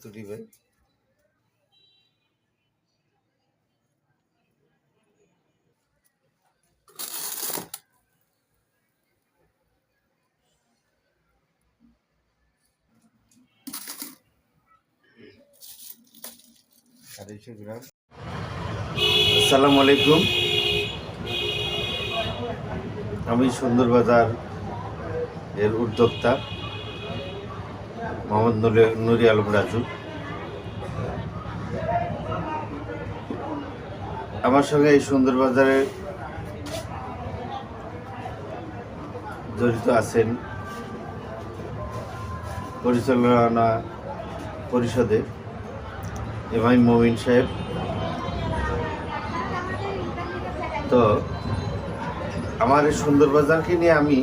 তুলি ভাই। আসসালামু আলাইকুম। আমি সুন্দরবাজার এর উদ্যোক্তা মোহাম্মদ নুরি আলম রাজু। আমার সঙ্গে এই সুন্দরবাজারে জড়িত আছেন পরিচালনা পরিষদে এমআই মমিন সাহেব। তো আমার এই সুন্দরবাজারকে নিয়ে আমি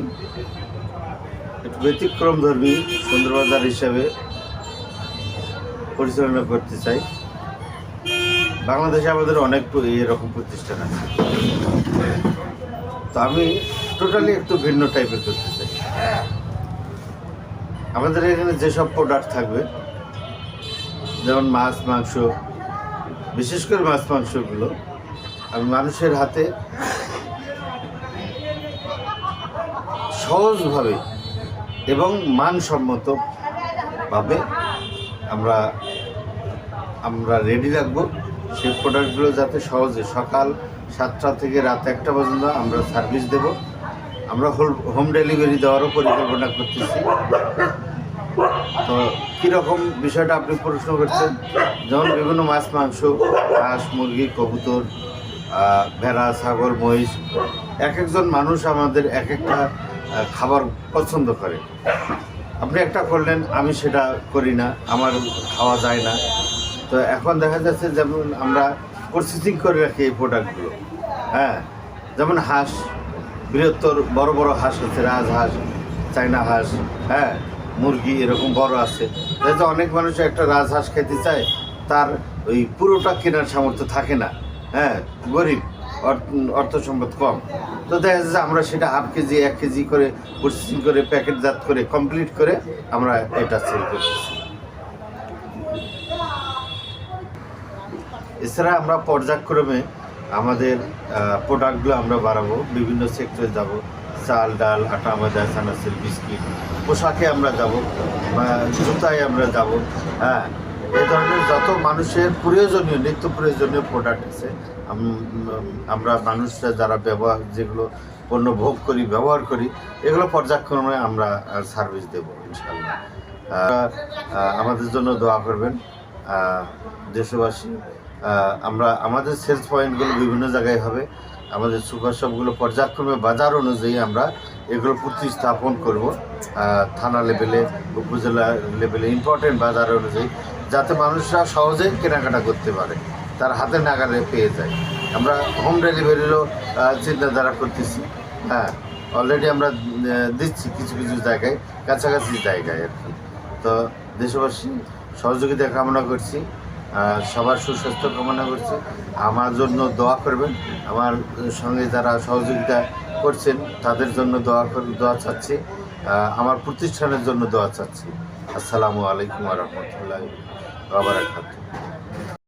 একটু ব্যতিক্রমধর্মী সুন্দরবাজার হিসাবে পরিচালনা করতে চাই। বাংলাদেশে আমাদের অনেক এরকম প্রতিষ্ঠান আছে, তো আমি টোটালি একটু ভিন্ন টাইপের করতে চাই। আমাদের এখানে যেসব প্রোডাক্ট থাকবে, যেমন মাছ মাংস, বিশেষ করে মাছ মাংসগুলো আমি মানুষের হাতে সহজভাবে এবং মানসম্মতভাবে আমরা রেডি রাখবো। সেই প্রোডাক্টগুলো যাতে সহজে সকাল 7টা থেকে রাত 1টা পর্যন্ত আমরা সার্ভিস দেব। আমরা হোম ডেলিভারি দেওয়ারও পরিকল্পনা করতেছি। তো কীরকম বিষয়টা আপনি প্রশ্ন করছেন, যেমন বিভিন্ন মাছ মাংস, হাঁস মুরগি, কবুতর, ভেড়া, ছাগল, মহিষ, এক একজন মানুষ আমাদের এক একটা খাবার পছন্দ করে। আপনি একটা করলেন, আমি সেটা করি না, আমার খাওয়া যায় না। তো এখন দেখা যাচ্ছে যেমন আমরা প্রসেসিং করে রাখি এই প্রোডাক্টগুলো। যেমন হাঁস, বৃহত্তর বড় বড় হাঁস আছে, রাজহাঁস, চায়না হাঁস, মুরগি এরকম বড় আছে। যাতে অনেক মানুষ একটা রাজহাঁস খেতে চায়, তার ওই পুরোটা কেনার সামর্থ্য থাকে না, গরিব, অর্থ সম্পদ কম। তো দেখা যাচ্ছে আমরা সেটা হাফ কেজি 1 কেজি করে প্রসেসিং করে প্যাকেটজাত করে কমপ্লিট করে আমরা এটা সেল করতেছি। এছাড়া আমরা পর্যায়ক্রমে আমাদের প্রোডাক্টগুলো আমরা বাড়াবো, বিভিন্ন সেক্টরে যাব। চাল, ডাল, আটা, ময়দা, চানাচুর, বিস্কিট, পোশাকে আমরা যাব, জুতায় আমরা যাব। এই ধরনের যত মানুষের প্রয়োজনীয়, নিত্য প্রয়োজনীয় প্রোডাক্ট আছে, আমরা মানুষরা যারা যেগুলো পণ্য ভোগ করি, ব্যবহার করি, এগুলো পর্যায়ক্রমে আমরা সার্ভিস দেব ইনশাআল্লাহ। আমাদের জন্য দোয়া করবেন দেশবাসী। আমাদের সেলস পয়েন্টগুলো বিভিন্ন জায়গায় হবে। আমাদের সুপার শপগুলো পর্যায়ক্রমে বাজার অনুযায়ী আমরা এগুলো প্রতিস্থাপন করব, থানা লেভেলে, উপজেলা লেভেলে, ইম্পর্টেন্ট বাজার অনুযায়ী, যাতে মানুষরা সহজে কেনাকাটা করতে পারে, তার হাতে নাগালে পেয়ে যায়। আমরা হোম ডেলিভারিরও চিন্তাধারা করতেছি। অলরেডি আমরা দিচ্ছি কিছু কিছু জায়গায়, কাছাকাছি জায়গায় আর কি। তো দেশবাসী সহযোগিতা কামনা করছি, সবার সুস্বাস্থ্য কামনা করছি। আমার জন্য দোয়া করবেন। আমার সঙ্গে যারা সহযোগিতা করছেন তাদের জন্য দোয়া চাচ্ছি। আমার প্রতিষ্ঠানের জন্য দোয়া চাচ্ছি। আসসালামু আলাইকুম ওয়া রাহমাতুল্লাহি ওয়া বারাকাতুহু।